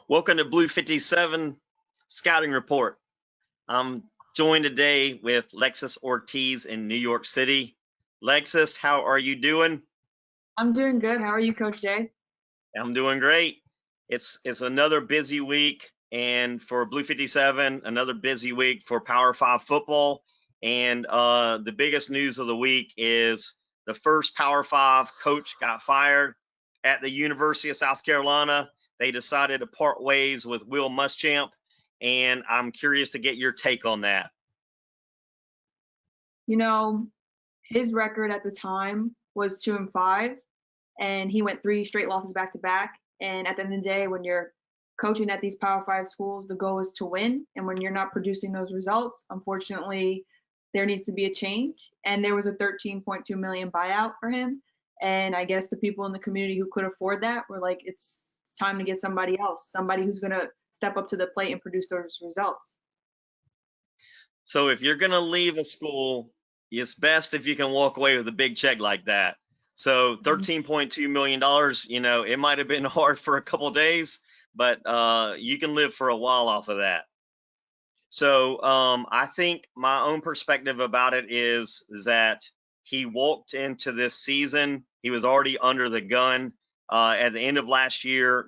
Welcome to Blue 57 Scouting Report. I'm joined today with Lexus Ortiz in New York City. Lexus, how are you doing? I'm doing good. How are you, Coach Jay? I'm doing great. It's another busy week, and for Blue 57, another busy week for Power 5 football. And the biggest news of the week is the first Power 5 coach got fired at the University of South Carolina. They decided to part ways with Will Muschamp, and I'm curious to get your take on that. You know, his record at the time was 2-5, and he went three straight losses back to back. And at the end of the day, when you're coaching at these Power Five schools, the goal is to win. And when you're not producing those results, unfortunately, there needs to be a change. And there was a 13.2 million buyout for him. And I guess the people in the community who could afford that were like, it's time to get somebody else, somebody who's going to step up to the plate and produce those results. So if you're going to leave a school, it's best if you can walk away with a big check like that. So $13.2 million, it might have been hard for a couple of days, but you can live for a while off of that. So I think my own perspective about it is that he walked into this season. He was already under the gun. At the end of last year,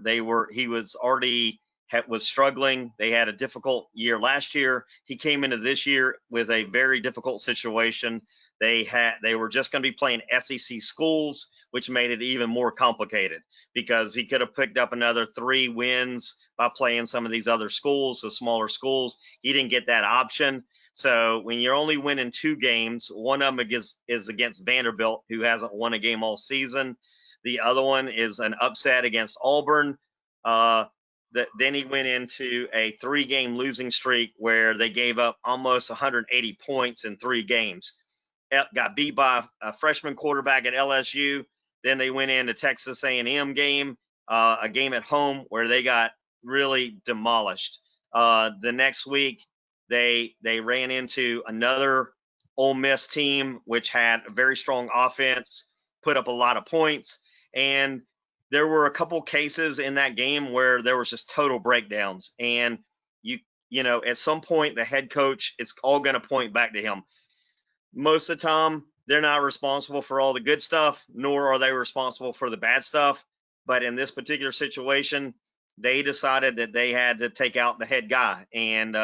he was already was struggling. They had a difficult year last year. He came into this year with a very difficult situation. They were just going to be playing SEC schools, which made it even more complicated because he could have picked up another 3 wins by playing some of these other schools, the smaller schools. He didn't get that option. So when you're only winning 2 games, one of them is against Vanderbilt, who hasn't won a game all season. The other one is an upset against Auburn. Then he went into a 3-game losing streak where they gave up almost 180 points in 3 games. Got beat by a freshman quarterback at LSU. Then they went into Texas A&M game, a game at home where they got really demolished. The next week, they ran into another Ole Miss team, which had a very strong offense, put up a lot of points, and there were a couple cases in that game where there was just total breakdowns. And at some point, the head coach, it's all going to point back to him. Most of the time, they're not responsible for all the good stuff, nor are they responsible for the bad stuff. But in this particular situation, they decided that they had to take out the head guy, and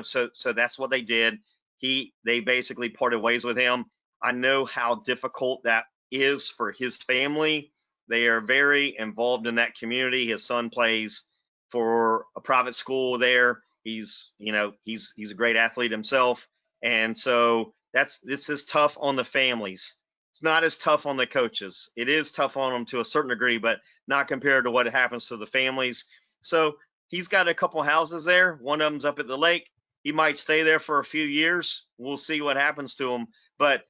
so that's what they did. They basically parted ways with him. I know how difficult that is for his family. They are very involved in that community. His son plays for a private school there. He's a great athlete himself, and so this is tough on the families. It's not as tough on the coaches. It is tough on them to a certain degree, but not compared to what happens to the families. So he's got a couple houses there. One of them's up at the lake. He might stay there for a few years. We'll see what happens to him. But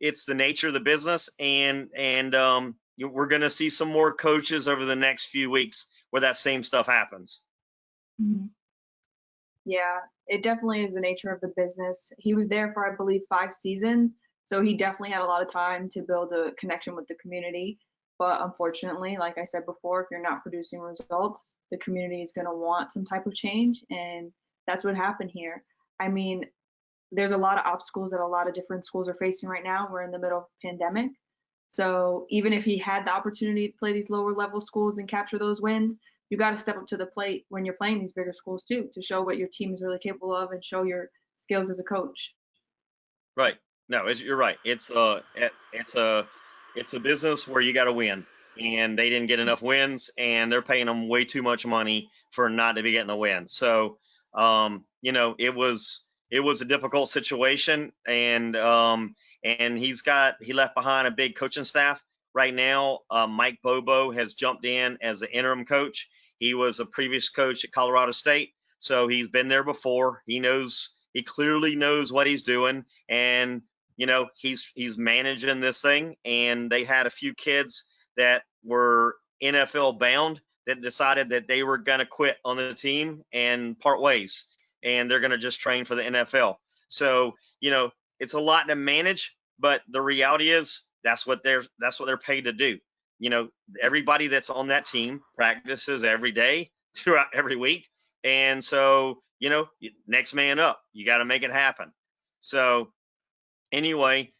it's the nature of the business, and we're going to see some more coaches over the next few weeks where that same stuff happens. Mhm. Yeah, it definitely is the nature of the business. He was there for, I believe, 5 seasons, so he definitely had a lot of time to build a connection with the community. But unfortunately, like I said before, if you're not producing results, the community is going to want some type of change, and that's what happened here. I mean, there's a lot of obstacles that a lot of different schools are facing right now. We're in the middle of a pandemic. So even if he had the opportunity to play these lower level schools and capture those wins, you got to step up to the plate when you're playing these bigger schools too, to show what your team is really capable of and show your skills as a coach. Right. No, you're right. It's a business where you got to win, and they didn't get enough wins, and they're paying them way too much money for not to be getting the win. So, it was a difficult situation, and he left behind a big coaching staff. Right now, Mike Bobo has jumped in as the interim coach. He was a previous coach at Colorado State, so he's been there before. He clearly knows what he's doing, and he's managing this thing. And they had a few kids that were NFL bound that decided that they were going to quit on the team and part ways, and they're going to just train for the NFL. So it's a lot to manage, but the reality is that's what they're paid to do. Everybody that's on that team practices every day. throughout every week. And so, next man up, you got to make it happen. So anyway,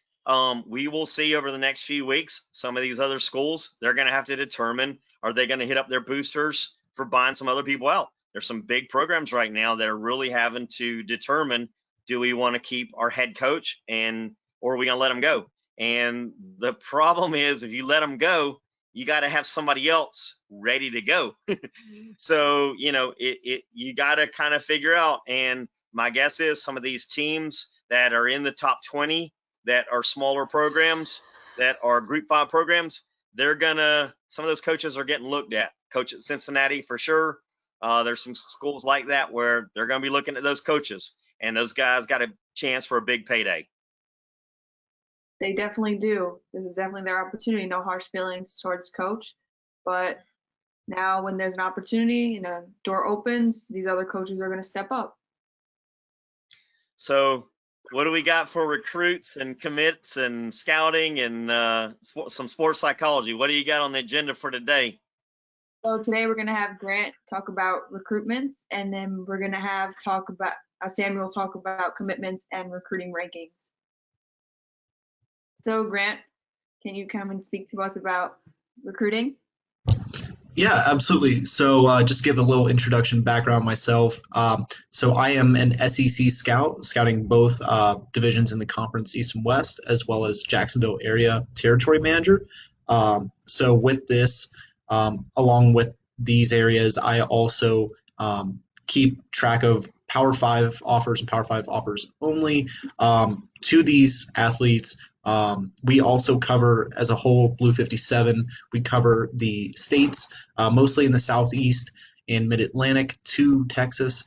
we will see over the next few weeks. Some of these other schools, they're going to have to determine, are they going to hit up their boosters for buying some other people out? There's some big programs right now that are really having to determine, do we want to keep our head coach, or are we going to let him go? And the problem is, if you let him go, you got to have somebody else ready to go. So, you got to kind of figure out. And my guess is some of these teams that are in the top 20 that are smaller programs, that are Group 5 programs, some of those coaches are getting looked at. Coach at Cincinnati for sure. There's some schools like that where they're going to be looking at those coaches, and those guys got a chance for a big payday. They definitely do. This is definitely their opportunity. No harsh feelings towards coach, but now when there's an opportunity and a door opens, these other coaches are going to step up. So what do we got for recruits and commits and scouting and some sports psychology? What do you got on the agenda for today? So today we're going to have Grant talk about recruitments, and then we're going to have Samuel talk about commitments and recruiting rankings. So Grant, can you come and speak to us about recruiting? Yeah, absolutely. So just give a little introduction background myself. So I am an SEC scout, scouting both divisions in the conference East and West, as well as Jacksonville area territory manager. So with this, along with these areas, I also keep track of Power 5 offers and Power 5 offers only to these athletes. We also cover, as a whole, Blue 57. We cover the states, mostly in the Southeast and Mid-Atlantic to Texas.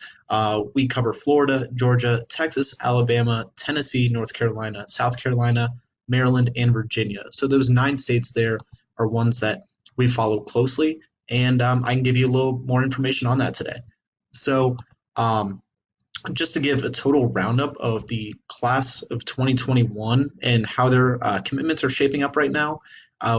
We cover Florida, Georgia, Texas, Alabama, Tennessee, North Carolina, South Carolina, Maryland, and Virginia. So those 9 states there are ones that we follow closely, and I can give you a little more information on that today. So just to give a total roundup of the class of 2021 and how their commitments are shaping up right now,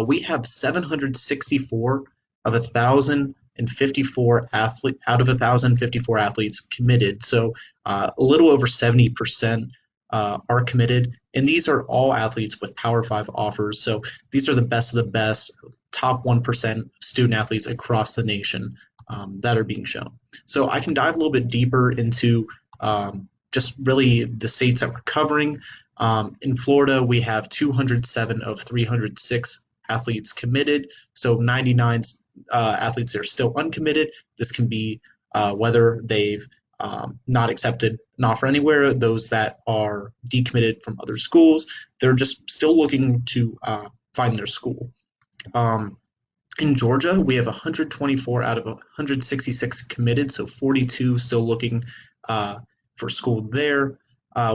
we have 764 of 1,054 athletes out of 1,054 athletes committed. So a little over 70% are committed, and these are all athletes with Power 5 offers. So these are the best of the best, top 1% student athletes across the nation that are being shown. So I can dive a little bit deeper into just really the states that we're covering. In Florida, we have 207 of 306 athletes committed, so 99 athletes are still uncommitted. This can be whether they've not accepted an offer anywhere, those that are decommitted from other schools, they're just still looking to find their school. In Georgia, we have 124 out of 166 committed, so 42 still looking for school there.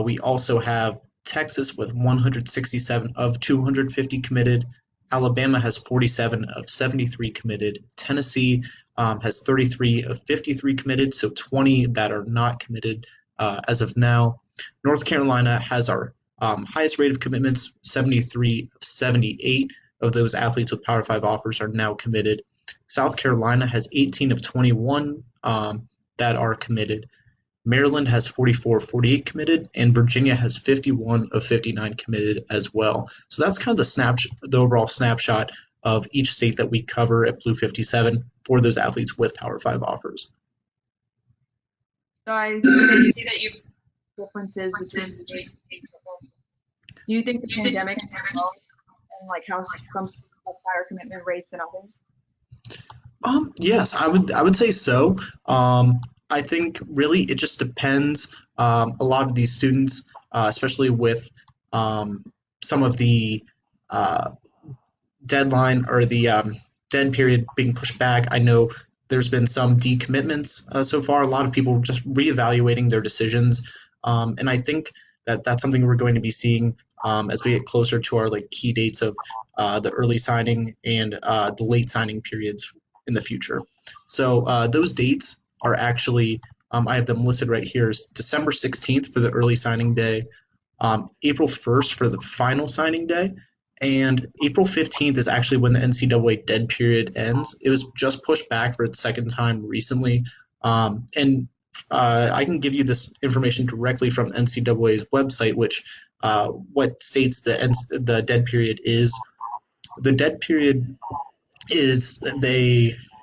We also have Texas with 167 of 250 committed. Alabama has 47 of 73 committed. Tennessee has 33 of 53 committed, so 20 that are not committed as of now. North Carolina has our highest rate of commitments, 73 of 78 of those athletes with Power 5 offers are now committed. South Carolina has 18 of 21 that are committed. Maryland has 44 of 48 committed, and Virginia has 51 of 59 committed as well. So that's kind of the overall snapshot of each state that we cover at Blue 57 for those athletes with Power 5 offers. So I see that you differences between the do you think the pandemic and like how some schools have higher commitment rates than others? Yes, I would say so. I think really it just depends. A lot of these students, especially with some of the deadline or the dead period being pushed back, I know there's been some decommitments so far. A lot of people just reevaluating their decisions, and I think that that's something we're going to be seeing as we get closer to our key dates of the early signing and the late signing periods in the future. So those dates are actually, I have them listed right here, is December 16th for the early signing day, April 1st for the final signing day, And April 15th is actually when the NCAA dead period ends. It was just pushed back for its second time recently. And I can give you this information directly from NCAA's website, which what states the dead period is. The dead period is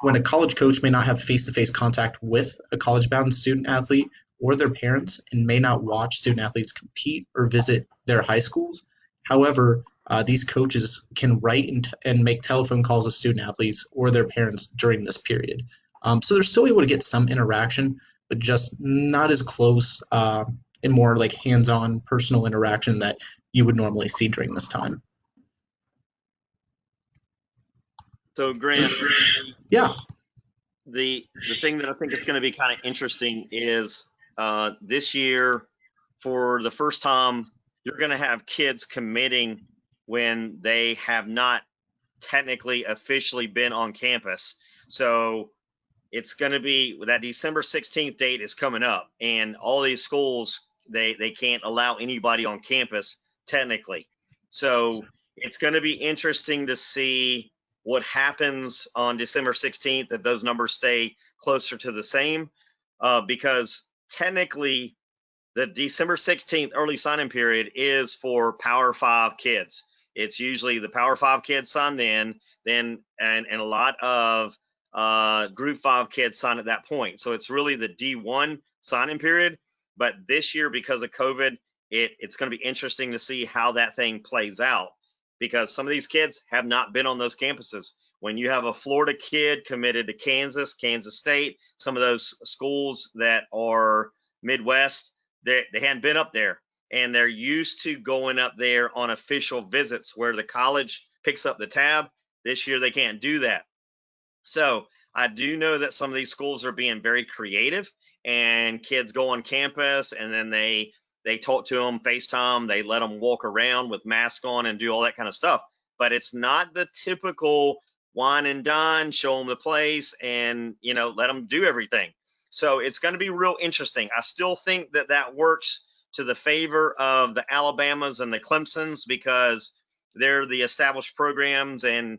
when a college coach may not have face-to-face contact with a college-bound student athlete or their parents and may not watch student athletes compete or visit their high schools. However, these coaches can write and make telephone calls to student athletes or their parents during this period. So they're still able to get some interaction, but just not as close and more like hands-on personal interaction that you would normally see during this time. So Grant, Yeah. the thing that I think is going to be kind of interesting is this year, for the first time, you're going to have kids committing when they have not technically officially been on campus. So it's going to be that December 16th date is coming up, and all these schools they can't allow anybody on campus technically. So it's going to be interesting to see what happens on December 16th if those numbers stay closer to the same, because technically the December 16th early sign-in period is for Power 5 kids. It's usually the Power 5 kids signed in, then and a lot of Group 5 kids sign at that point. So it's really the D1 sign-in period. But this year, because of COVID, it's going to be interesting to see how that thing plays out, because some of these kids have not been on those campuses. When you have a Florida kid committed to Kansas, Kansas State, some of those schools that are Midwest, they hadn't been up there, and they're used to going up there on official visits where the college picks up the tab. This year they can't do that. So I do know that some of these schools are being very creative, and kids go on campus and then they talk to them, FaceTime, they let them walk around with masks on and do all that kind of stuff. But it's not the typical wine and dine, show them the place, and let them do everything. So it's going to be real interesting. I still think that that works to the favor of the Alabamas and the Clemsons, because they're the established programs, and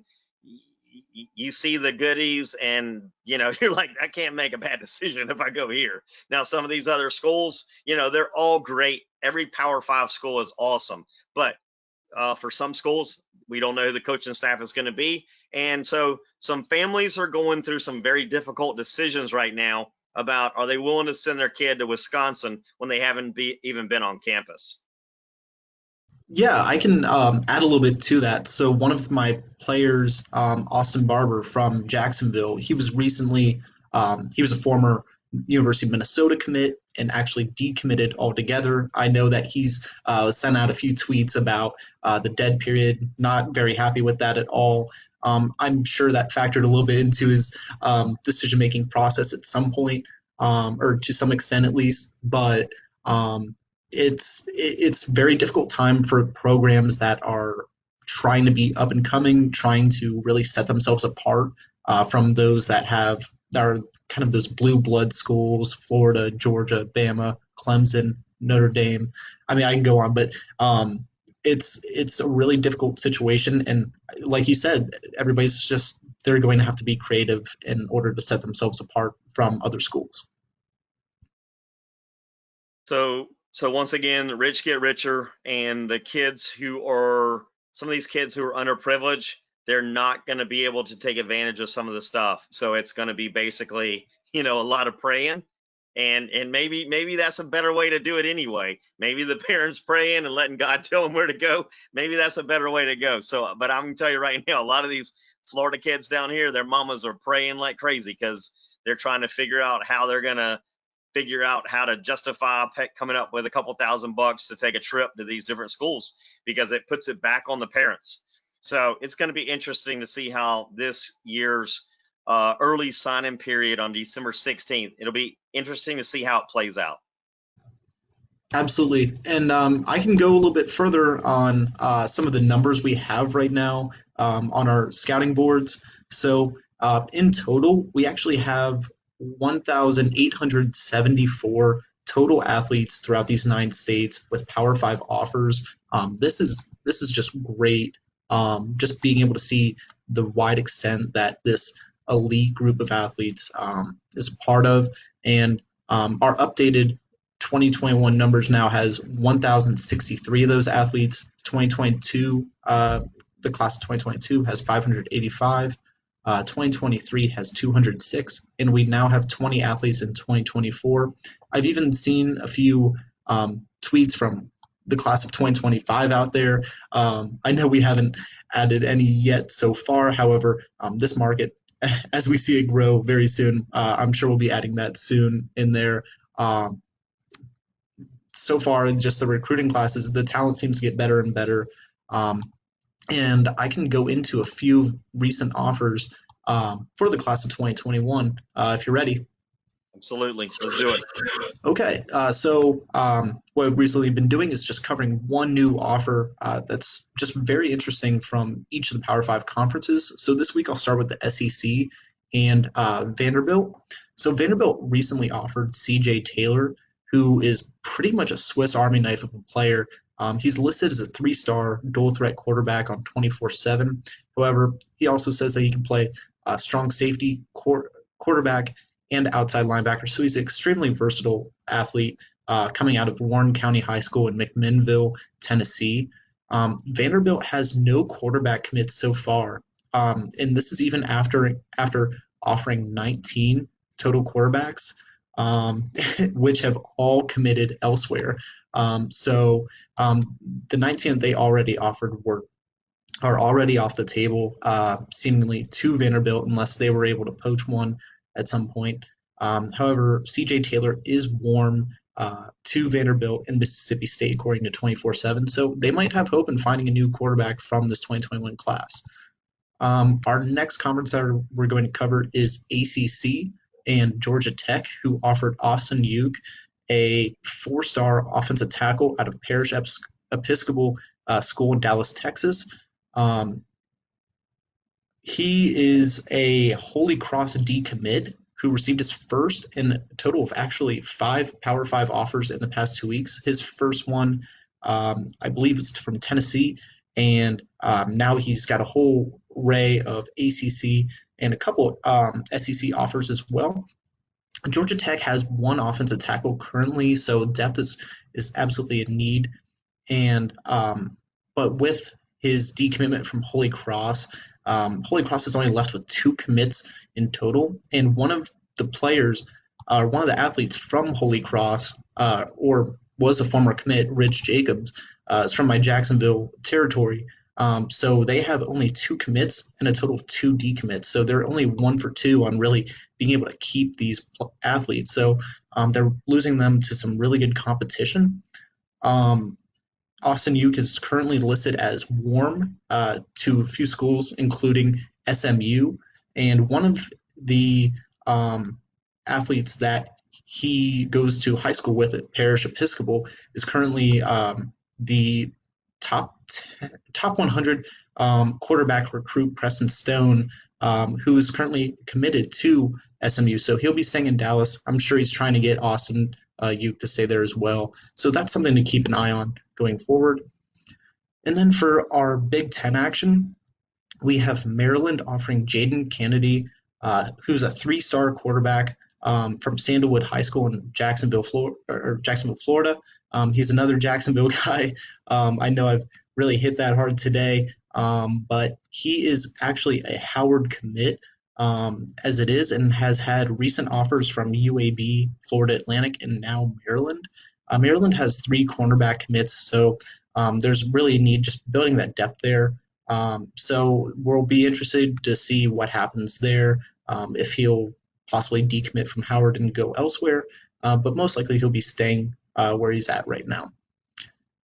you see the goodies, and you're like, I can't make a bad decision if I go here. Now some of these other schools, they're all great. Every Power 5 school is awesome, but for some schools, we don't know who the coaching staff is going to be, and so some families are going through some very difficult decisions right now about, are they willing to send their kid to Wisconsin when they haven't even been on campus? Yeah, I can add a little bit to that. So one of my players, Austin Barber from Jacksonville, he was a former University of Minnesota commit and actually decommitted altogether. I know that he's sent out a few tweets about the dead period, not very happy with that at all. I'm sure that factored a little bit into his decision-making process at some point, or to some extent at least, but it's very difficult time for programs that are trying to be up and coming, trying to really set themselves apart from those that are kind of those blue blood schools: Florida, Georgia, Bama, Clemson, Notre Dame. I mean, I can go on, but it's a really difficult situation, and like you said, they're going to have to be creative in order to set themselves apart from other schools. So once again, the rich get richer, and some of these kids who are underprivileged, they're not going to be able to take advantage of some of the stuff. So it's going to be basically, a lot of praying, and maybe that's a better way to do it anyway. Maybe the parents praying and letting God tell them where to go. Maybe that's a better way to go. So, but I'm going to tell you right now, a lot of these Florida kids down here, their mamas are praying like crazy, because they're trying to figure out how to justify coming up with a couple $1,000 to take a trip to these different schools, because it puts it back on the parents. So it's going to be interesting to see how this year's early sign-in period on December 16th, it'll be interesting to see how it plays out. Absolutely. And I can go a little bit further on some of the numbers we have right now on our scouting boards. So in total, we actually have 1,874 total athletes throughout these 9 states with Power 5 offers. This is just great just being able to see the wide extent that this elite group of athletes is a part of. And our updated 2021 numbers now has 1,063 of those athletes. 2022, the class of 2022 has 585. 2023 has 206, and we now have 20 athletes in 2024. I've even seen a few tweets from the class of 2025 out there. I know we haven't added any yet so far. However, this market, as we see it grow very soon, I'm sure we'll be adding that soon in there. So far, just the recruiting classes, the talent seems to get better and better. And I can go into a few recent offers for the class of 2021 if you're ready. Absolutely. Let's do it. Okay, so what I've recently been doing is just covering one new offer that's just very interesting from each of the Power 5 conferences. So this week I'll start with the SEC and Vanderbilt. So Vanderbilt recently offered CJ Taylor, who is pretty much a Swiss Army knife of a player. He's listed as a 3-star dual threat quarterback on 24/7. However, he also says that he can play strong safety, quarterback, and outside linebacker. So he's an extremely versatile athlete coming out of Warren County High School in McMinnville, Tennessee. Vanderbilt has no quarterback commits so far, and this is even after offering 19 total quarterbacks, which have all committed elsewhere. So the 19 that they already offered are already off the table, seemingly to Vanderbilt, unless they were able to poach one at some point. However, CJ Taylor is warm to Vanderbilt and Mississippi State, according to 24/7. So they might have hope in finding a new quarterback from this 2021 class. Our next conference that we're going to cover is ACC and Georgia Tech, who offered Austin Uke, a 4-star offensive tackle out of Parish Episcopal School in Dallas, Texas. He is a Holy Cross decommit who received his first in a total of actually 5 Power 5 offers in the past 2 weeks. His first one, I believe, is from Tennessee, and now he's got a whole array of ACC and a couple SEC offers as well. Georgia Tech has one offensive tackle currently, so depth is absolutely a need. And but with his decommitment from Holy Cross, Holy Cross is only left with 2 commits in total, and one of the players, one of the athletes from Holy Cross, or was a former commit, Rich Jacobs, is from my Jacksonville territory. So they have only 2 commits and a total of 2 decommits. So they're only 1 for 2 on really being able to keep these athletes. So they're losing them to some really good competition. Austin Uke is currently listed as warm to a few schools, including SMU. And one of the athletes that he goes to high school with at Parish Episcopal is currently the top 100 quarterback recruit, Preston Stone, who is currently committed to SMU. So he'll be staying in Dallas. I'm sure he's trying to get Austin Uke to stay there as well. So that's something to keep an eye on going forward. And then for our Big Ten action, we have Maryland offering Jaden Kennedy, who's a 3-star quarterback from Sandalwood High School in Jacksonville, Florida. He's another Jacksonville guy. I know I've really hit that hard today, but he is actually a Howard commit as it is, and has had recent offers from UAB, Florida Atlantic, and now Maryland. Maryland has 3 cornerback commits, so there's really a need just building that depth there. So we'll be interested to see what happens there, if he'll possibly decommit from Howard and go elsewhere, but most likely he'll be staying where he's at right now.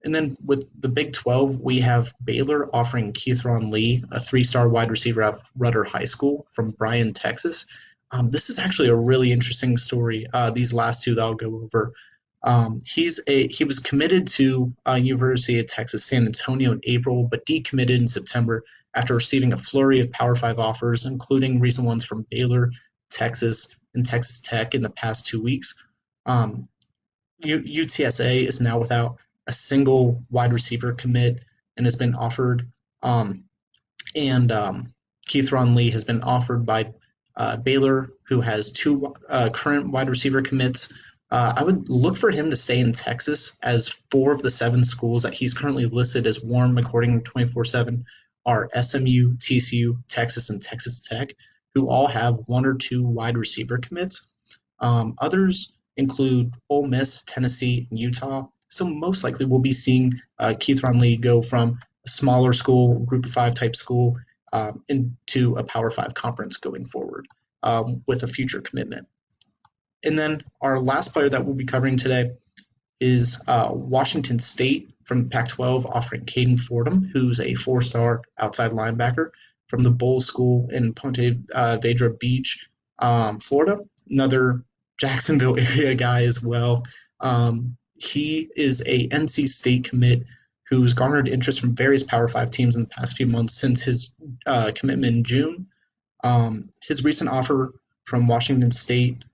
And then with the Big 12, we have Baylor offering Keithron Lee, a 3-star wide receiver out of Rudder High School from Bryan, Texas. This is actually a really interesting story, these last 2 that I'll go over. He was committed to University of Texas San Antonio in April, but decommitted in September after receiving a flurry of Power 5 offers, including recent ones from Baylor, Texas, and Texas Tech in the past 2 weeks. UTSA is now without a single wide receiver commit and has been offered And Keith Ron Lee has been offered by Baylor, who has two current wide receiver commits. I would look for him to stay in Texas, as 4 of the 7 schools that he's currently listed as warm, according to 24/7, are SMU, TCU, Texas, and Texas Tech, who all have 1 or 2 wide receiver commits. Others include Ole Miss, Tennessee, and Utah. So most likely we'll be seeing Keith Ron Lee go from a smaller school, Group of 5 type school, into a Power 5 conference going forward with a future commitment. And then our last player that we'll be covering today is Washington State from Pac-12, offering Caden Fordham, who's a 4-star outside linebacker from the Bull School in Ponte Vedra Beach, Florida. Another Jacksonville area guy as well. He is a NC State commit who's garnered interest from various Power 5 teams in the past few months since his commitment in June. His recent offer from Washington State,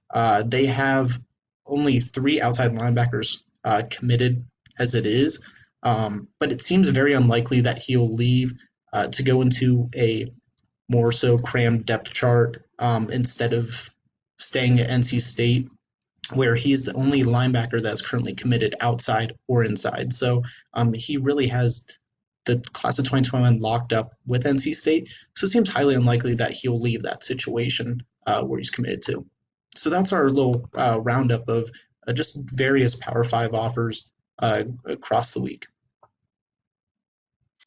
they have only 3 outside linebackers committed as it is, but it seems very unlikely that he'll leave to go into a more so crammed depth chart instead of staying at NC State, where he's the only linebacker that's currently committed outside or inside. So he really has the class of 2021 locked up with NC State. So it seems highly unlikely that he'll leave that situation where he's committed to. So that's our little roundup of just various Power 5 offers across the week.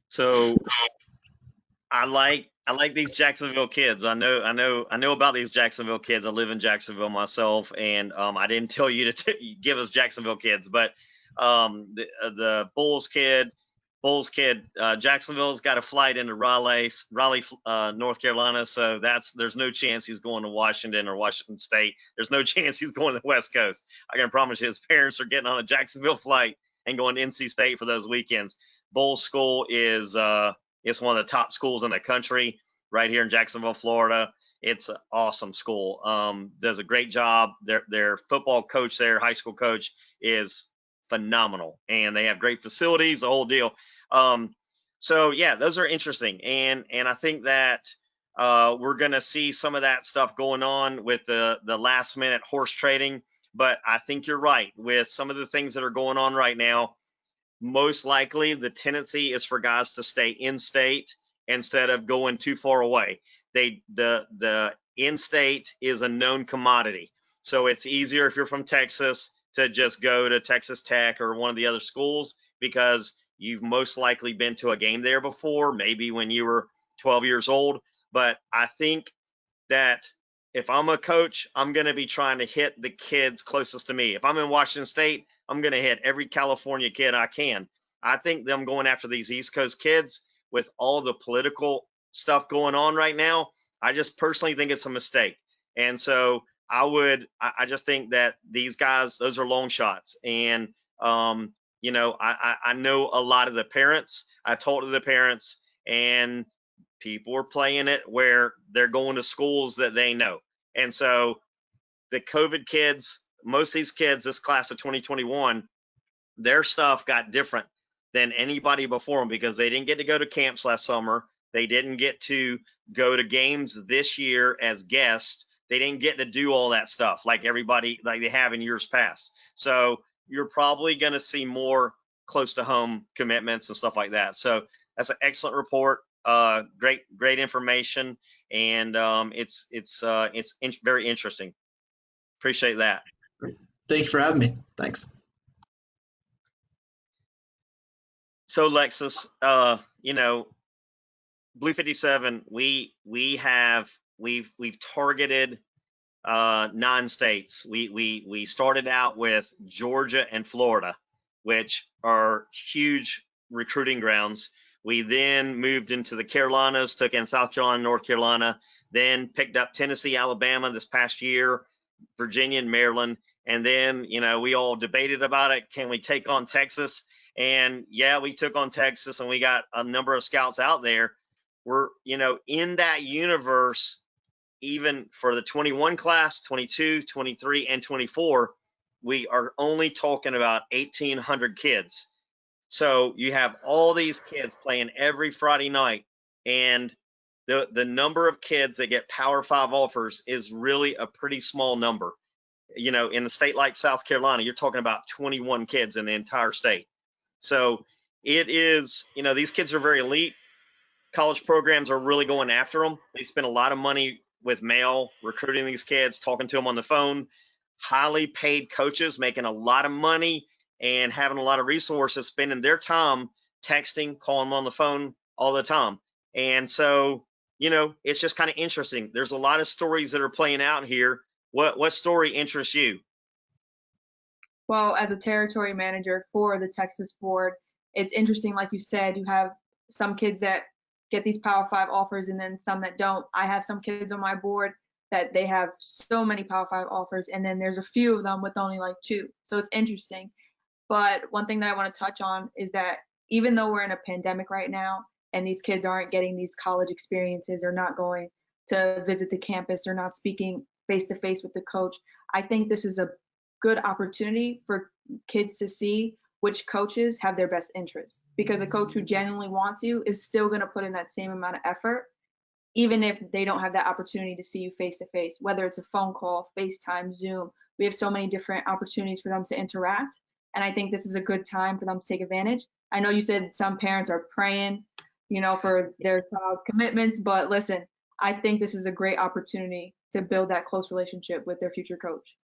So I like these Jacksonville kids. I know about these Jacksonville kids. I live in Jacksonville myself, and I didn't tell you to give us Jacksonville kids, but the Bulls kid, Jacksonville's got a flight into Raleigh, North Carolina. So there's no chance he's going to Washington or Washington State. There's no chance he's going to the West Coast. I can promise you, his parents are getting on a Jacksonville flight and going to NC State for those weekends. Bulls school is it's one of the top schools in the country, right here in Jacksonville, Florida. It's an awesome school. Does a great job. Their football coach there, high school coach, is phenomenal, and they have great facilities, the whole deal. So yeah, those are interesting, and I think that we're going to see some of that stuff going on with the last minute horse trading. But I think you're right with some of the things that are going on right now. Most likely the tendency is for guys to stay in state instead of going too far away. The in state is a known commodity. So it's easier if you're from Texas to just go to Texas Tech or one of the other schools because you've most likely been to a game there before, maybe when you were 12 years old. But I think that if I'm a coach, I'm going to be trying to hit the kids closest to me. If I'm in Washington State, I'm going to hit every California kid I can. I think them going after these East Coast kids with all the political stuff going on right now, I just personally think it's a mistake. And so I just think that these guys, those are long shots. And, I know a lot of the parents. I talked to the parents, and people are playing it where they're going to schools that they know. And so the COVID kids, most of these kids, this class of 2021, their stuff got different than anybody before them because they didn't get to go to camps last summer. They didn't get to go to games this year as guests. They didn't get to do all that stuff like everybody, like they have in years past. So you're probably going to see more close to home commitments and stuff like that. So that's an excellent report. Great information, and it's very interesting. Appreciate that. Thank you for having me. Thanks. So Lexus, Blue 57, we've targeted 9 states. We started out with Georgia and Florida, which are huge recruiting grounds. We then moved into the Carolinas, took in South Carolina, North Carolina, then picked up Tennessee, Alabama this past year, Virginia and Maryland. And then, we all debated about it. Can we take on Texas? And yeah, we took on Texas, and we got a number of scouts out there. We're, in that universe, even for the 21 class, 22, 23, and 24, we are only talking about 1,800 kids. So you have all these kids playing every Friday night, and the number of kids that get Power Five offers is really a pretty small number. In a state like South Carolina, you're talking about 21 kids in the entire state. So it is, these kids are very elite. College programs are really going after them. They spend a lot of money with mail recruiting these kids, talking to them on the phone. Highly paid coaches making a lot of money and having a lot of resources, spending their time texting, calling them on the phone all the time. And so, it's just kind of interesting. There's a lot of stories that are playing out here. What story interests you? Well, as a territory manager for the Texas board, it's interesting, like you said, you have some kids that get these Power Five offers and then some that don't. I have some kids on my board that they have so many Power Five offers, and then there's a few of them with only like two. So it's interesting. But one thing that I want to touch on is that even though we're in a pandemic right now and these kids aren't getting these college experiences or not going to visit the campus or not speaking face to face with the coach, I think this is a good opportunity for kids to see which coaches have their best interests, because a coach who genuinely wants you is still going to put in that same amount of effort even if they don't have that opportunity to see you face to face, whether it's a phone call, FaceTime, Zoom. We have so many different opportunities for them to interact. And I think this is a good time for them to take advantage. I know you said some parents are praying, for their child's commitments, but listen, I think this is a great opportunity to build that close relationship with their future coach.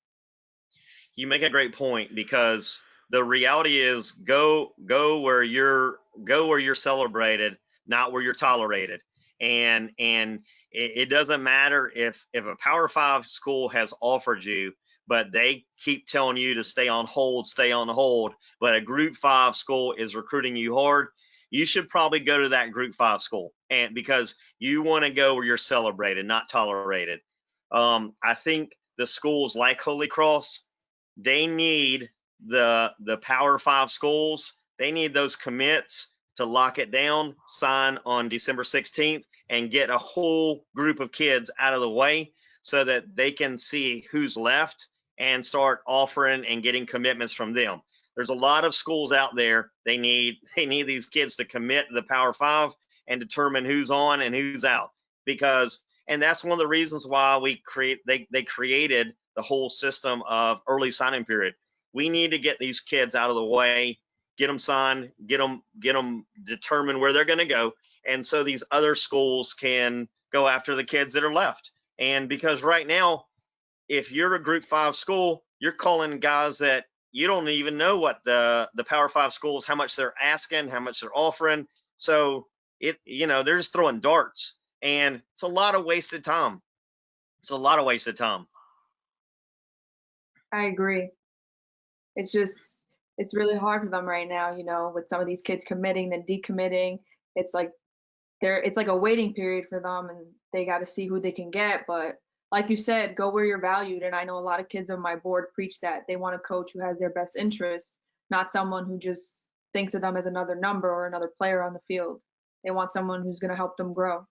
You make a great point, because the reality is go where you're celebrated, not where you're tolerated. And it doesn't matter if a Power Five school has offered you, but they keep telling you to stay on hold, but a Group Five school is recruiting you hard. You should probably go to that Group Five school, and because you want to go where you're celebrated, not tolerated. I think the schools like Holy Cross, they need the Power Five schools. They need those commits to lock it down, sign on December 16th, and get a whole group of kids out of the way so that they can see who's left and start offering and getting commitments from them. There's a lot of schools out there. They need these kids to commit to the Power Five and determine who's on and who's out. And that's one of the reasons why they created the whole system of early signing period. We need to get these kids out of the way, get them signed, get them determine where they're going to go, and so these other schools can go after the kids that are left. And because right now, if you're a Group Five school, you're calling guys that you don't even know what the Power Five schools, how much they're asking, how much they're offering. So they're just throwing darts, and it's a lot of wasted time. It's a lot of wasted time. I agree. It's just, it's really hard for them right now, with some of these kids committing, then decommitting. It's like it's like a waiting period for them and they got to see who they can get. But like you said, go where you're valued. And I know a lot of kids on my board preach that. They want a coach who has their best interests, not someone who just thinks of them as another number or another player on the field. They want someone who's going to help them grow.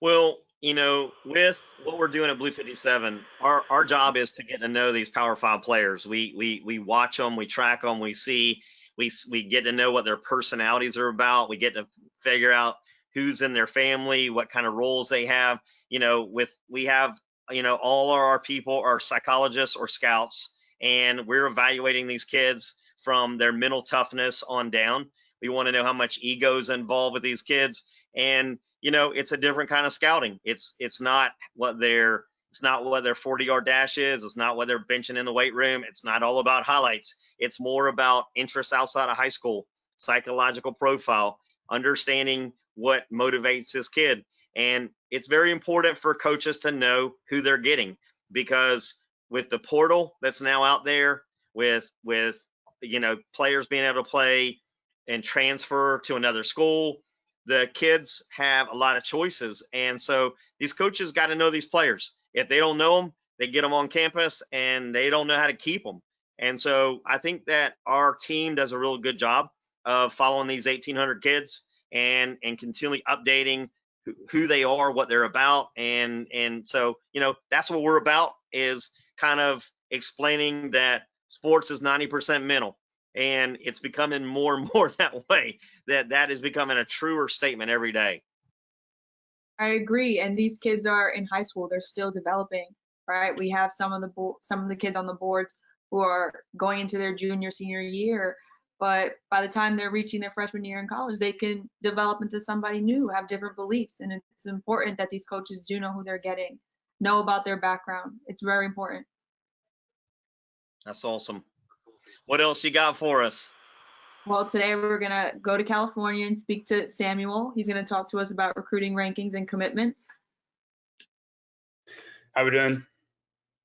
Well, with what we're doing at Blue 57, our job is to get to know these Power Five players. We watch them, we track them, we get to know what their personalities are about. We get to figure out who's in their family, what kind of roles they have. We have all our people are psychologists or scouts, and we're evaluating these kids from their mental toughness on down. We want to know how much ego is involved with these kids, and it's a different kind of scouting. It's not what their 40-yard dash is. It's not what they're benching in the weight room. It's not all about highlights. It's more about interests outside of high school, psychological profile, understanding what motivates this kid. And it's very important for coaches to know who they're getting, because with the portal that's now out there, with players being able to play and transfer to another school, the kids have a lot of choices. And so these coaches got to know these players. If they don't know them, they get them on campus and they don't know how to keep them. And so I think that our team does a real good job of following these 1,800 kids and continually updating who they are, what they're about. And so, that's what we're about, is kind of explaining that sports is 90% mental. And it's becoming more and more that way, that is becoming a truer statement every day. I agree. And these kids are in high school. They're still developing, right? We have some of the kids on the boards who are going into their junior, senior year, but by the time they're reaching their freshman year in college, they can develop into somebody new, have different beliefs. And it's important that these coaches do know who they're getting, know about their background. It's very important. That's awesome. What else you got for us? Well, today we're going to go to California and speak to Samuel. He's going to talk to us about recruiting rankings and commitments. How we doing?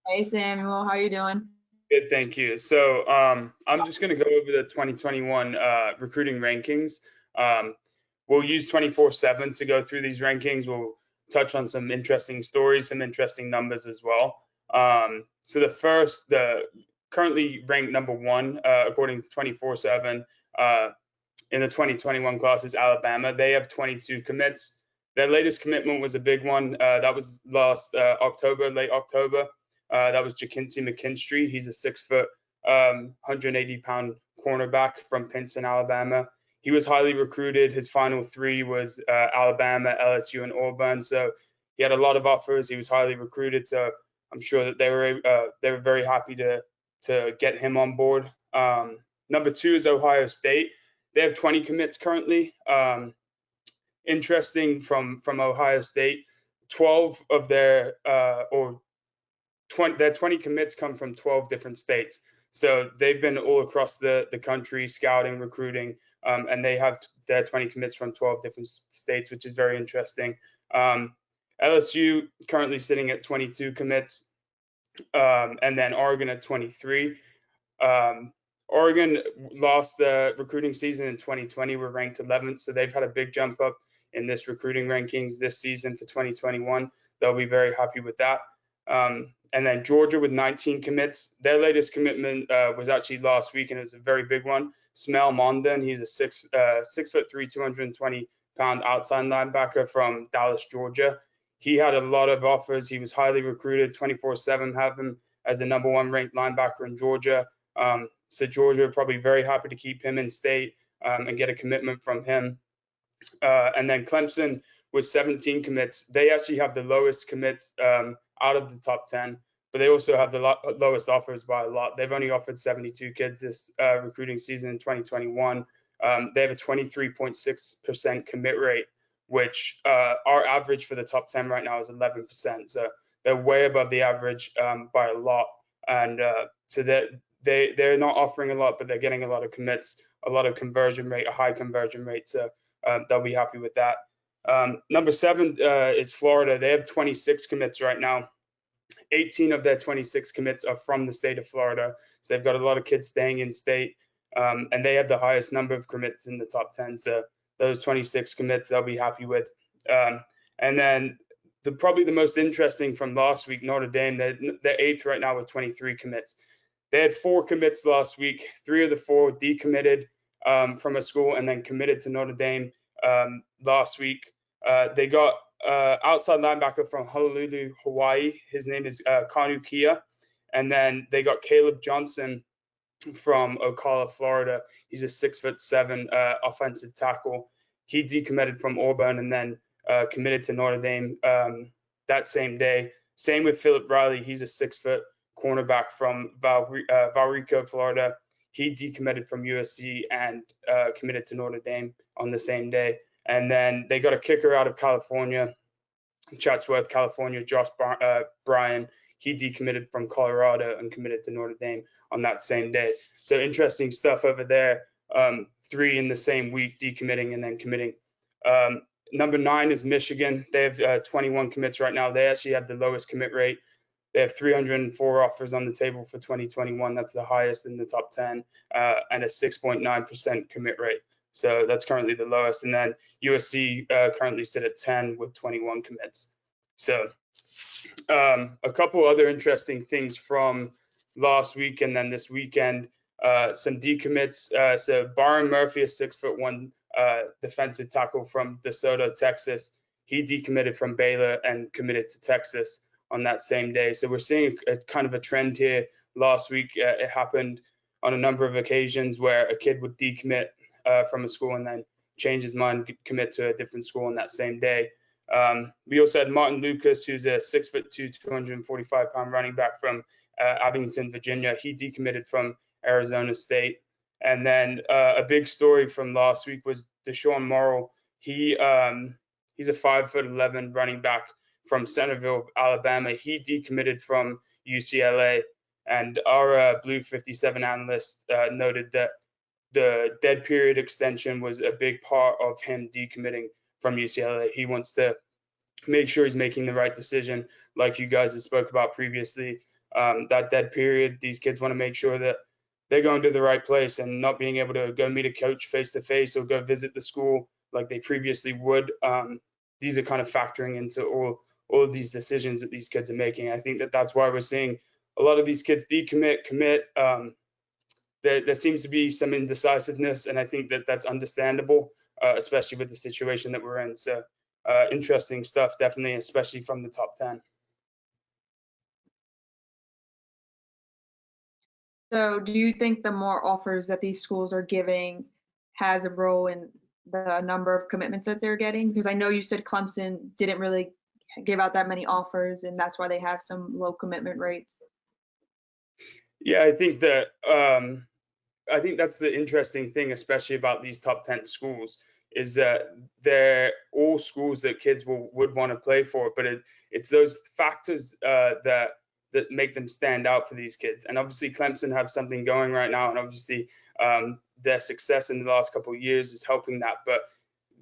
Hey, Samuel, how you doing? Good, thank you. So I'm just going to go over the 2021 recruiting rankings. We'll use 24/7 to go through these rankings. We'll touch on some interesting stories, some interesting numbers as well. So the currently ranked number one, according to 24/7, in the 2021 class is Alabama. They have 22 commits. Their latest commitment was a big one. That was last October, late October. That was Jakinci McKinstry. He's a 6 foot, 180-pound cornerback from Pinson, Alabama. He was highly recruited. His final three was Alabama, LSU, and Auburn. So he had a lot of offers. He was highly recruited. So I'm sure that they were very happy to get him on board. Number two is Ohio State. They have 20 commits currently. Interesting from Ohio State, 12 of their 20 commits come from 12 different states. So they've been all across the country scouting, recruiting, and they have their 20 commits from 12 different states, which is very interesting. LSU currently sitting at 22 commits, and then Oregon at 23. Oregon lost the recruiting season in 2020. We're ranked 11th, so they've had a big jump up in this recruiting rankings this season for 2021. They'll be very happy with that. And then Georgia with 19 commits. Their latest commitment was actually last week, and it was a very big one. Smell Mondon, he's a 6'3", 220-pound outside linebacker from Dallas, Georgia. He had a lot of offers. He was highly recruited. 24/7 have him as the number one ranked linebacker in Georgia. So Georgia are probably very happy to keep him in state and get a commitment from him. And then Clemson with 17 commits. They actually have the lowest commits out of the top 10, but they also have the lowest offers by a lot. They've only offered 72 kids this recruiting season in 2021. They have a 23.6% commit rate, which our average for the top 10 right now is 11%. So they're way above the average by a lot. And so they're not offering a lot, but they're getting a lot of commits, a lot of conversion rate, a high conversion rate. So they'll be happy with that. Number 7 is Florida. They have 26 commits right now. 18 of their 26 commits are from the state of Florida. So they've got a lot of kids staying in state, and they have the highest number of commits in the top 10. So those 26 commits they'll be happy with. And then probably the most interesting from last week, Notre Dame, they're 8th right now with 23 commits. They had 4 commits last week. 3 of the 4 decommitted from a school and then committed to Notre Dame last week. They got outside linebacker from Honolulu, Hawaii. His name is Kanu Kia. And then they got Caleb Johnson from Ocala, Florida. He's a 6'7" offensive tackle. He decommitted from Auburn and then committed to Notre Dame that same day. Same with Philip Riley. He's a 6-foot cornerback from Valrico, Florida. He decommitted from USC and committed to Notre Dame on the same day. And then they got a kicker out of California, Chatsworth, California, Josh Bryan. He decommitted from Colorado and committed to Notre Dame on that same day. So interesting stuff over there. 3 in the same week, decommitting and then committing. Number 9 is Michigan. They have 21 commits right now. They actually have the lowest commit rate. They have 304 offers on the table for 2021. That's the highest in the top 10, and a 6.9% commit rate. So that's currently the lowest. And then USC currently sit at 10 with 21 commits. So a couple other interesting things from last week and then this weekend. Some decommits. So Byron Murphy, a 6'1" defensive tackle from DeSoto, Texas. He decommitted from Baylor and committed to Texas on that same day. So we're seeing a kind of a trend here. Last week, it happened on a number of occasions where a kid would decommit from a school and then change his mind, commit to a different school on that same day. We also had Martin Lucas, who's a 6'2", 245-pound running back from Abington, Virginia. He decommitted from Arizona State. And then a big story from last week was Deshaun Morrill. He's a 5'11" running back from Centerville, Alabama. He decommitted from UCLA. And our Blue 57 analyst noted that the dead period extension was a big part of him decommitting from UCLA. He wants to make sure he's making the right decision, like you guys have spoke about previously. That dead period, these kids want to make sure that they're going to the right place and not being able to go meet a coach face to face or go visit the school like they previously would. These are kind of factoring into all of these decisions that these kids are making. I think that that's why we're seeing a lot of these kids decommit, commit. There seems to be some indecisiveness, and I think that that's understandable, especially with the situation that we're in. So interesting stuff, definitely, especially from the top 10. So do you think the more offers that these schools are giving has a role in the number of commitments that they're getting? Because I know you said Clemson didn't really give out that many offers, and that's why they have some low commitment rates. Yeah, I think that's the interesting thing, especially about these top 10 schools, is that they're all schools that kids would want to play for, but it's those factors that make them stand out for these kids. And obviously, Clemson have something going right now, and obviously their success in the last couple of years is helping that. But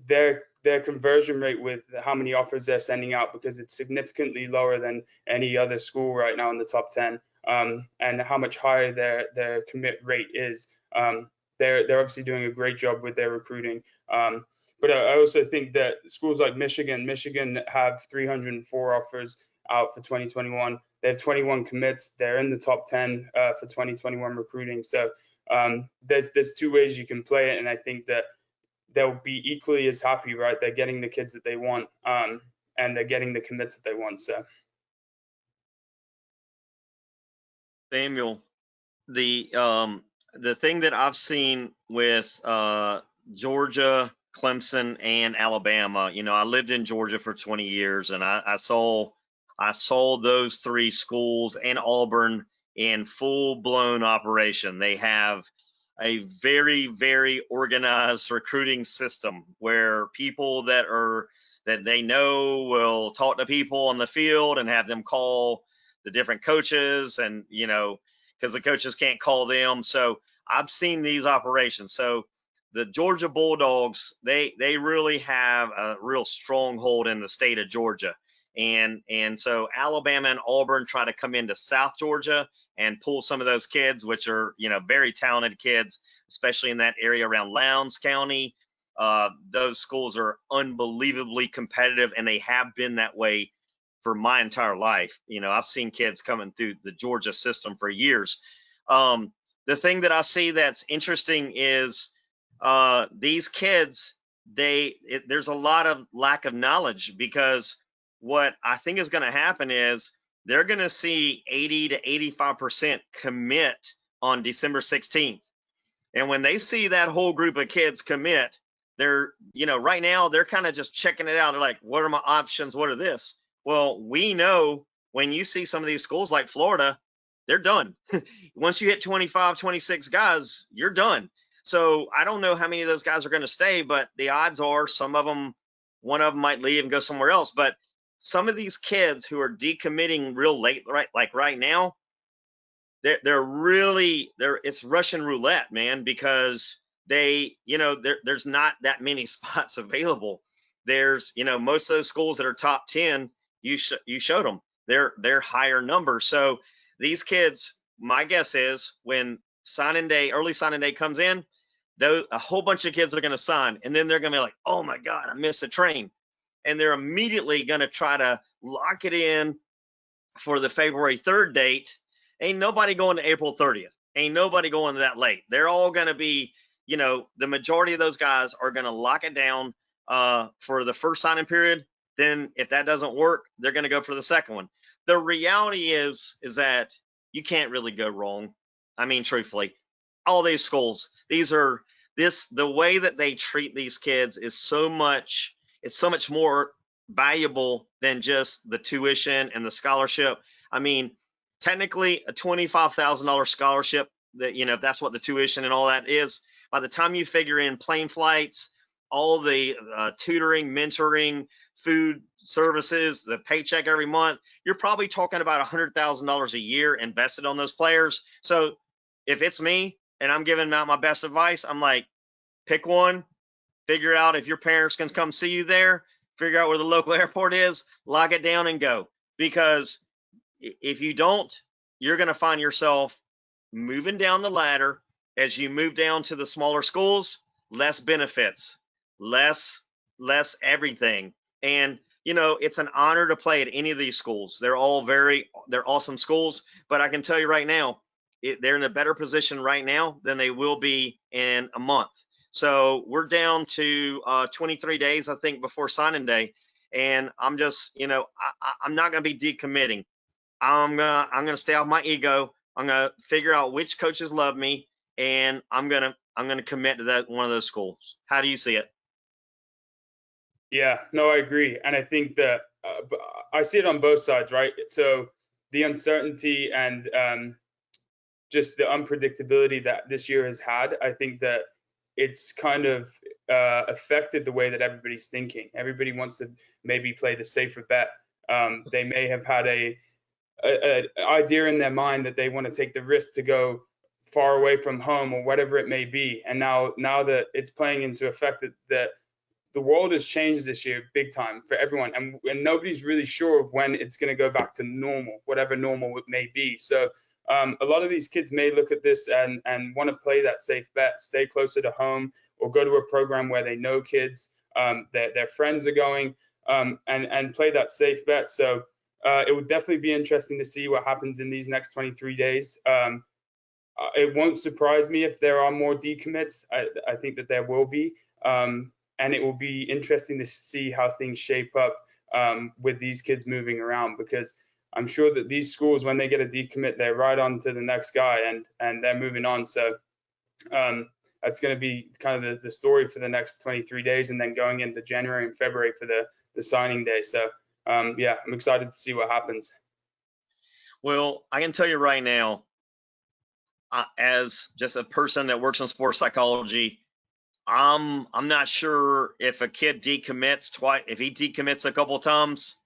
their conversion rate with how many offers they're sending out, because it's significantly lower than any other school right now in the top 10, and how much higher their commit rate is. They're obviously doing a great job with their recruiting. But I also think that schools like Michigan have 304 offers out for 2021. They have 21 commits. They're in the top 10 for 2021 recruiting. So there's two ways you can play it, and I think that they'll be equally as happy, right? They're getting the kids that they want, and they're getting the commits that they want. So, Samuel, the thing that I've seen with Georgia, Clemson, and Alabama, I lived in Georgia for 20 years, and I saw those three schools and Auburn in full-blown operation. They have a very, very organized recruiting system where people that they know will talk to people on the field and have them call the different coaches, and because the coaches can't call them. So I've seen these operations. So the Georgia Bulldogs, they really have a real stronghold in the state of Georgia. And so Alabama and Auburn try to come into South Georgia and pull some of those kids, which are, very talented kids, especially in that area around Lowndes County. Those schools are unbelievably competitive, and they have been that way for my entire life. I've seen kids coming through the Georgia system for years. The thing that I see that's interesting is these kids, there's a lot of lack of knowledge, because what I think is going to happen is they're going to see 80 to 85% commit on December 16th. And when they see that whole group of kids commit, they're, right now they're kind of just checking it out. They're like, what are my options? What are this? Well, we know when you see some of these schools like Florida, they're done. Once you hit 25, 26 guys, you're done. So I don't know how many of those guys are going to stay, but the odds are one of them might leave and go somewhere else. But some of these kids who are decommitting real late, right now, it's Russian roulette, man, because there's not that many spots available. There's, most of those schools that are top 10, you showed them, they're higher numbers. So these kids, my guess is when early signing day comes in, a whole bunch of kids are going to sign, and then they're going to be like, oh my God, I missed the train. And they're immediately going to try to lock it in for the February 3rd date. Ain't nobody going to April 30th. Ain't nobody going to that late. They're all going to be, the majority of those guys are going to lock it down for the first signing period. Then if that doesn't work, they're going to go for the second one. The reality is that you can't really go wrong. I mean, truthfully, all these schools, the way that they treat these kids is it's so much more valuable than just the tuition and the scholarship. I mean, technically a $25,000 scholarship, that, you know, if that's what the tuition and all that is, by the time you figure in plane flights, all the tutoring, mentoring, food services, the paycheck every month, you're probably talking about $100,000 a year invested on those players. So if it's me and I'm giving out my best advice, I'm like, pick one, figure out if your parents can come see you there, figure out where the local airport is, lock it down and go. Because if you don't, you're going to find yourself moving down the ladder. As you move down to the smaller schools, less benefits, less everything. And you know, it's an honor to play at any of these schools. They're awesome schools, but I can tell you right now, they're in a better position right now than they will be in a month. So we're down to 23 days, I think, before signing day, and I'm just, you know, I'm not going to be decommitting. I'm gonna stay off my ego. I'm gonna figure out which coaches love me, and I'm gonna commit to that one of those schools. How do you see it? Yeah, no, I agree, and I think that I see it on both sides, right? So the uncertainty and just the unpredictability that this year has had, I think that it's kind of affected the way that everybody's thinking. Everybody wants to maybe play the safer bet. They may have had a idea in their mind that they want to take the risk to go far away from home or whatever it may be. And now that it's playing into effect that the world has changed this year big time for everyone, and nobody's really sure of when it's going to go back to normal, whatever normal it may be. So a lot of these kids may look at this and want to play that safe bet, stay closer to home, or go to a program where they know kids, their friends are going, and play that safe bet. So it would definitely be interesting to see what happens in these next 23 days. It won't surprise me if there are more decommits. I think that there will be. And it will be interesting to see how things shape up with these kids moving around, because I'm sure that these schools, when they get a decommit, they're right on to the next guy and they're moving on. So that's going to be kind of the story for the next 23 days, and then going into January and February for the signing day. So yeah, I'm excited to see what happens. Well, I can tell you right now, as just a person that works in sports psychology, I'm not sure if a kid decommits twice. If he decommits a couple times,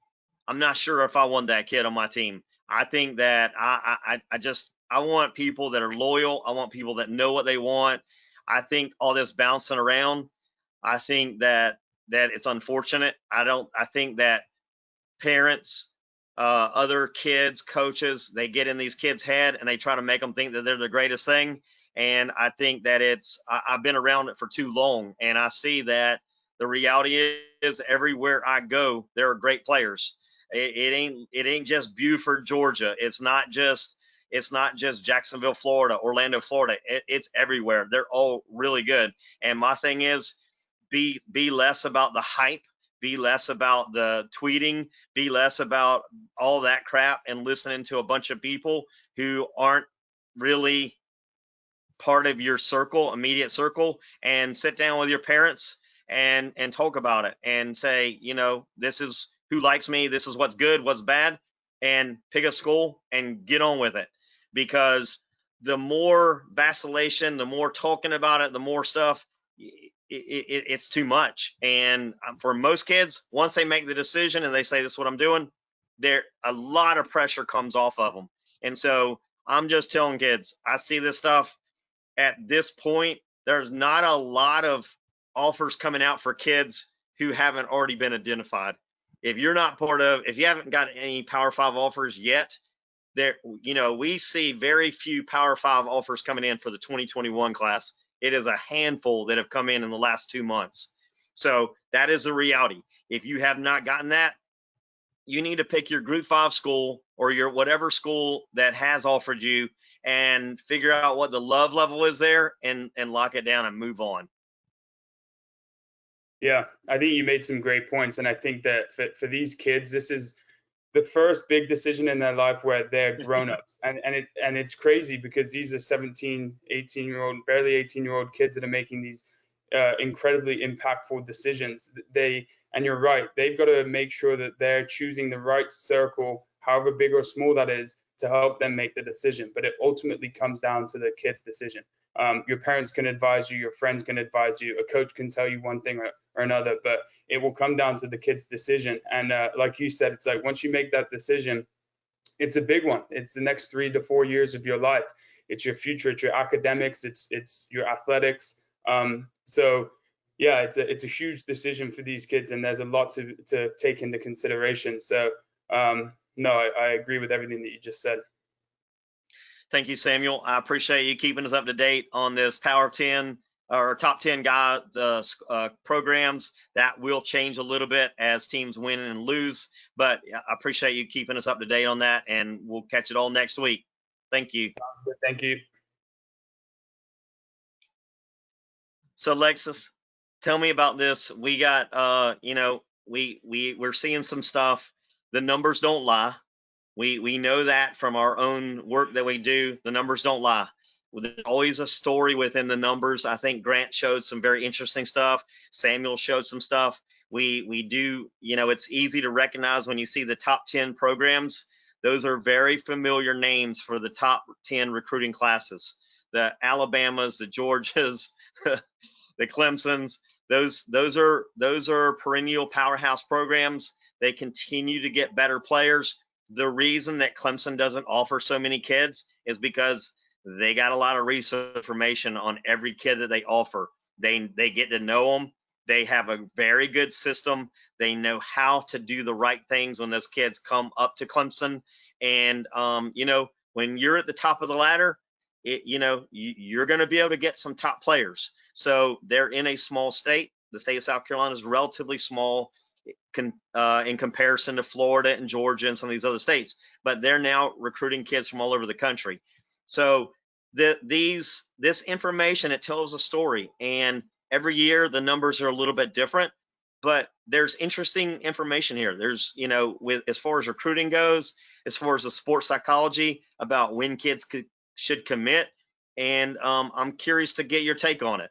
I'm not sure if I want that kid on my team. I think that I want people that are loyal. I want people that know what they want. I think all this bouncing around, I think that it's unfortunate. I think that parents, other kids, coaches, they get in these kids' head and they try to make them think that they're the greatest thing. And I think that I've been around it for too long, and I see that the reality is everywhere I go, there are great players. It ain't just Buford, Georgia. It's not just Jacksonville, Florida, Orlando, Florida. It's everywhere. They're all really good. And my thing is, be less about the hype, be less about the tweeting, be less about all that crap, and listening to a bunch of people who aren't really part of your circle, immediate circle, and sit down with your parents and talk about it and say, you know, this is who likes me, this is what's good, what's bad, and pick a school and get on with it. Because the more vacillation, the more talking about it, the more stuff, it's too much. And for most kids, once they make the decision and they say, this is what I'm doing, there a lot of pressure comes off of them. And so I'm just telling kids, I see this stuff at this point. There's not a lot of offers coming out for kids who haven't already been identified. If you haven't got any Power 5 offers yet, there, you know, we see very few Power 5 offers coming in for the 2021 class. It is a handful that have come in the last 2 months. So that is the reality. If you have not gotten that, you need to pick your Group 5 school or your whatever school that has offered you, and figure out what the love level is there, and lock it down and move on. Yeah, I think you made some great points. And I think that for these kids, this is the first big decision in their life where they're grown-ups. And it's crazy because these are 17, 18-year-old, barely 18-year-old kids that are making these incredibly impactful decisions. And you're right, they've got to make sure that they're choosing the right circle, however big or small that is, to help them make the decision. But it ultimately comes down to the kid's decision. Your parents can advise you, your friends can advise you, a coach can tell you one thing or another, but it will come down to the kid's decision. And like you said, it's like once you make that decision, it's a big one. It's the next 3 to 4 years of your life. It's your future. It's your academics. It's your athletics. So yeah, it's a huge decision for these kids, and there's a lot to take into consideration. So no, I agree with everything that you just said. Thank you, Samuel. I appreciate you keeping us up to date on this Power 10 or top 10 guy programs. That will change a little bit as teams win and lose, but I appreciate you keeping us up to date on that, and we'll catch it all next week. Thank you. Sounds good. Thank you. So Lexus, tell me about this. We got, we're seeing some stuff. The numbers don't lie. We know that from our own work that we do. The numbers don't lie. There's always a story within the numbers. I think Grant showed some very interesting stuff. Samuel showed some stuff. We do, it's easy to recognize when you see the top 10 programs. Those are very familiar names for the top 10 recruiting classes. The Alabamas, the Georgias, the Clemsons. Those are perennial powerhouse programs. They continue to get better players. The reason that Clemson doesn't offer so many kids is because they got a lot of research information on every kid that they offer. They get to know them. They have a very good system. They know how to do the right things when those kids come up to Clemson. And when you're at the top of the ladder, you're going to be able to get some top players. So they're in a small state. The state of South Carolina is relatively small in comparison to Florida and Georgia and some of these other states, but they're now recruiting kids from all over the country. So this information, it tells a story, and every year the numbers are a little bit different, but there's interesting information here. There's, as far as recruiting goes, as far as the sports psychology about when kids should commit, and I'm curious to get your take on it.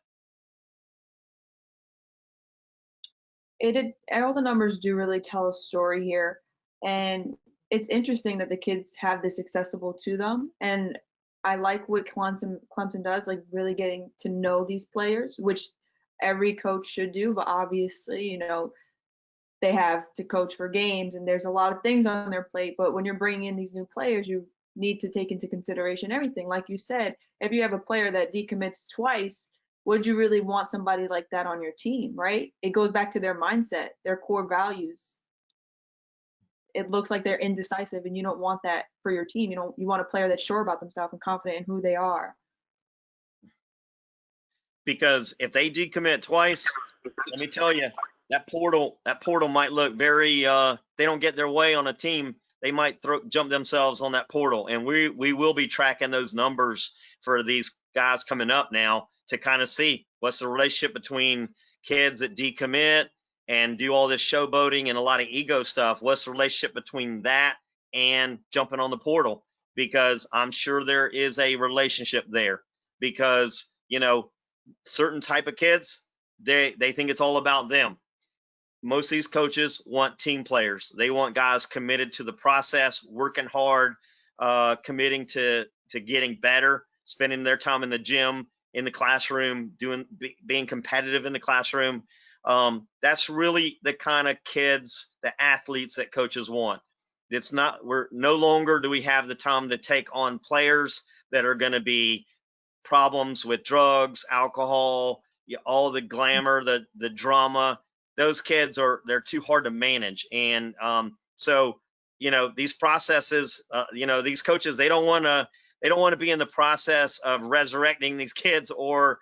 All the numbers do really tell a story here, and it's interesting that the kids have this accessible to them. And I like what Clemson does, like really getting to know these players, which every coach should do. But obviously, they have to coach for games, and there's a lot of things on their plate. But when you're bringing in these new players, you need to take into consideration everything. Like you said, if you have a player that decommits twice, would you really want somebody like that on your team, right? It goes back to their mindset, their core values. It looks like they're indecisive, and you don't want that for your team. You want a player that's sure about themselves and confident in who they are. Because if they decommit twice, let me tell you, that portal might look very they don't get their way on a team, they might jump themselves on that portal. And we will be tracking those numbers for these guys coming up now to kind of see what's the relationship between kids that decommit and do all this showboating and a lot of ego stuff. What's the relationship between that and jumping on the portal? Because I'm sure there is a relationship there, because certain type of kids, they think it's all about them. Most of these coaches want team players. They want guys committed to the process, working hard, committing to getting better, spending their time in the gym, in the classroom, being competitive in the classroom. That's really the kind of kids, the athletes that coaches want. We're no longer do we have the time to take on players that are going to be problems with drugs, alcohol, all the glamour, the drama. Those kids they're too hard to manage. And so these processes, these coaches, they don't want to be in the process of resurrecting these kids or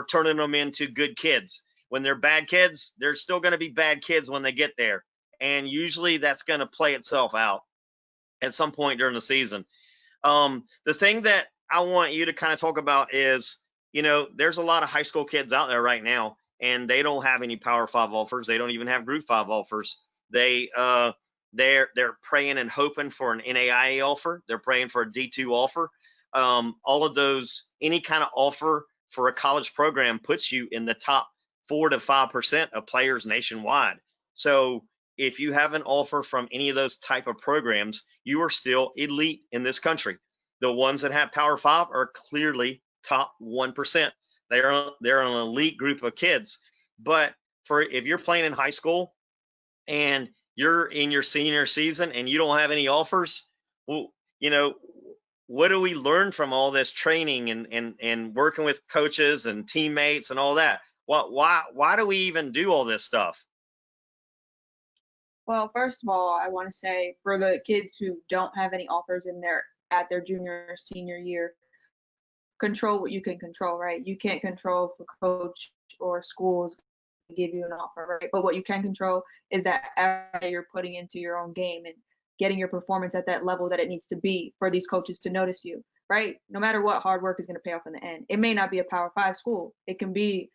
turning them into good kids. When they're bad kids, they're still going to be bad kids when they get there, and usually that's going to play itself out at some point during the season. The thing that I want you to kind of talk about is, there's a lot of high school kids out there right now, and they don't have any Power 5 offers. They don't even have Group 5 offers. They're praying and hoping for an NAIA offer. They're praying for a D2 offer. All of those, any kind of offer for a college program puts you in the top 4 to 5% of players nationwide. So if you have an offer from any of those type of programs, you are still elite in this country. The ones that have Power 5 are clearly top 1%. They're an elite group of kids. But for if you're playing in high school and you're in your senior season and you don't have any offers, well, what do we learn from all this training and working with coaches and teammates and all that? Why do we even do all this stuff? Well, first of all, I want to say for the kids who don't have any offers at their junior or senior year, control what you can control, right? You can't control if a coach or schools give you an offer, right? But what you can control is that effort you're putting into your own game and getting your performance at that level that it needs to be for these coaches to notice you, right? No matter what, hard work is going to pay off in the end. It may not be a Power 5 school. It can be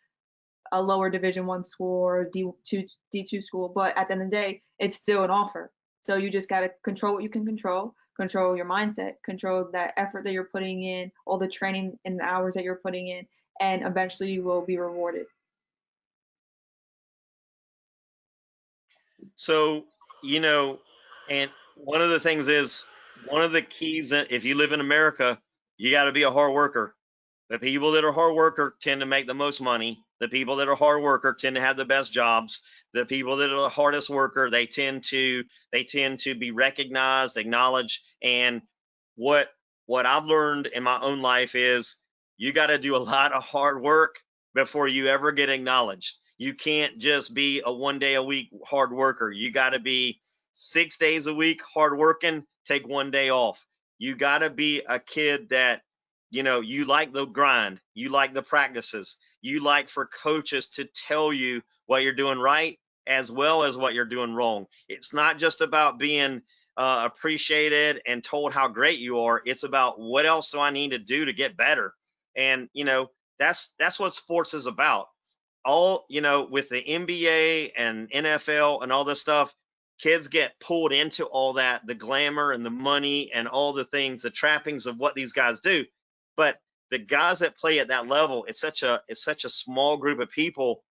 a lower Division 1 school or D2 school, but at the end of the day, it's still an offer. So you just got to control what you can control your mindset, control that effort that you're putting in, all the training and the hours that you're putting in, and eventually you will be rewarded. So, and one of the things is, one of the keys that if you live in America, you got to be a hard worker. The people that are hard worker tend to make the most money. The people that are hard worker tend to have the best jobs. The people that are the hardest worker, they tend to be recognized, acknowledged. And what I've learned in my own life is you got to do a lot of hard work before you ever get acknowledged. You can't just be a 1 day a week hard worker. You got to be 6 days a week hard working, take 1 day off. You got to be a kid that you like the grind, you like the practices, you like for coaches to tell you what you're doing right as well as what you're doing wrong. It's not just about being appreciated and told how great you are. It's about what else do I need to do to get better. And that's what sports is about. All with the NBA and NFL and all this stuff, kids get pulled into all that, the glamour and the money and all the things, the trappings of what these guys do. But the guys that play at that level, it's such a small group of people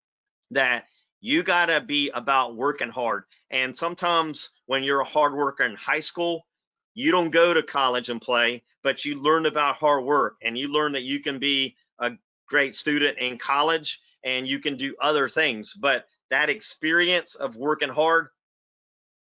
that you got to be about working hard. And sometimes when you're a hard worker in high school, you don't go to college and play, but you learn about hard work and you learn that you can be a great student in college and you can do other things. But that experience of working hard,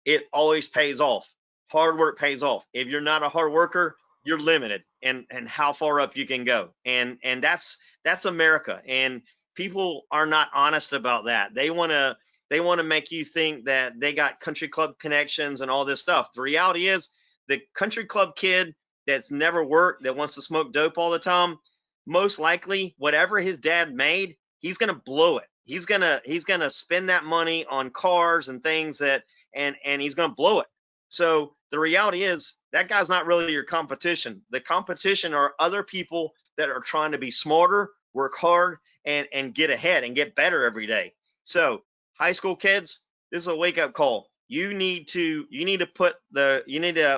it always pays off. Hard work pays off. If you're not a hard worker, you're limited and how far up you can go. And that's America. And people are not honest about that. They want to make you think that they got country club connections and all this stuff. The reality is the country club kid that's never worked, that wants to smoke dope all the time, most likely whatever his dad made, he's going to blow it. He's going to spend that money on cars and things that and he's going to blow it. So the reality is that guy's not really your competition. The competition are other people that are trying to be smarter, work hard, and get ahead and get better every day. So high school kids, this is a wake up call. You need to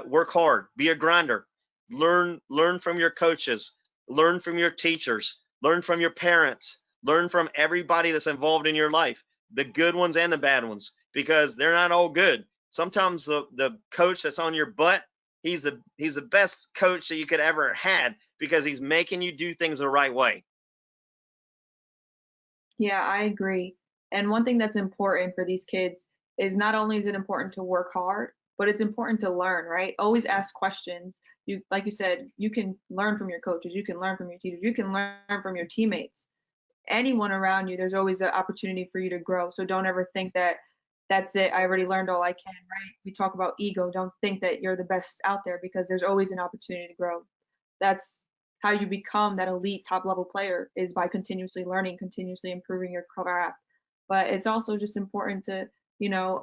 work hard, be a grinder, learn from your coaches, learn from your teachers, learn from your parents, learn from everybody that's involved in your life, the good ones and the bad ones, because they're not all good. Sometimes the coach that's on your butt, he's the best coach that you could ever had because he's making you do things the right way. Yeah, I agree. And one thing that's important for these kids is not only is it important to work hard, but it's important to learn, right? Always ask questions. Like you said, you can learn from your coaches, you can learn from your teachers, you can learn from your teammates. Anyone around you, there's always an opportunity for you to grow. So don't ever think that that's it. I already learned all I can, right? We talk about ego. Don't think that you're the best out there because there's always an opportunity to grow. That's how you become that elite top level player is by continuously learning, continuously improving your craft. But it's also just important to,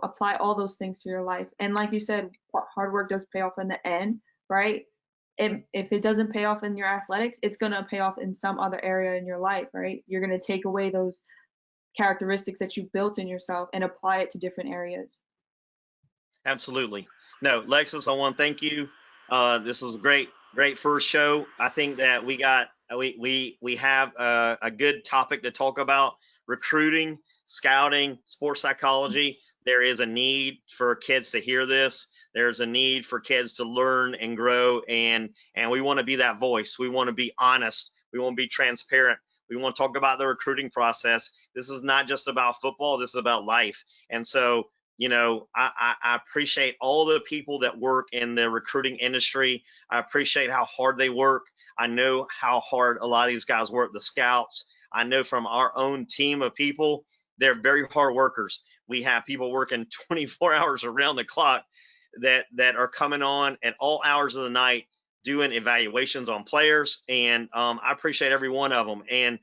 apply all those things to your life. And like you said, hard work does pay off in the end, right? If it doesn't pay off in your athletics, it's going to pay off in some other area in your life, right? You're going to take away those characteristics that you built in yourself and apply it to different areas. Absolutely. No, Lexus, I want to thank you. This was a great first show. I think that we have a good topic to talk about recruiting, scouting, sports psychology. There is a need for kids to hear this. There's a need for kids to learn and grow, and we want to be that voice. We want to be honest. We want to be transparent. We want to talk about the recruiting process. This is not just about football. This is about life. And so, I appreciate all the people that work in the recruiting industry. I appreciate how hard they work. I know how hard a lot of these guys work, the scouts. I know from our own team of people, they're very hard workers. We have people working 24 hours around the clock that are coming on at all hours of the night doing evaluations on players, and I appreciate every one of them. And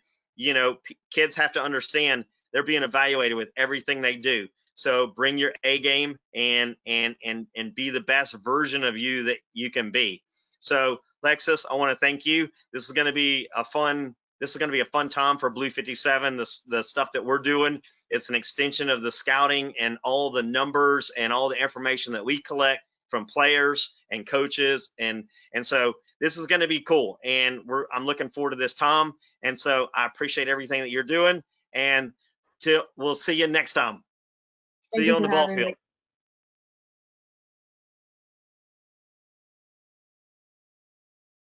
kids have to understand they're being evaluated with everything they do. So bring your A game and be the best version of you that you can be. So Lexus, I want to thank you. This is going to be a fun time for Blue 57. The stuff that we're doing, it's an extension of the scouting and all the numbers and all the information that we collect from players and coaches, and so this is going to be cool, and I'm looking forward to this, Tom. And so I appreciate everything that you're doing, and we'll see you next time. See you on the ball field.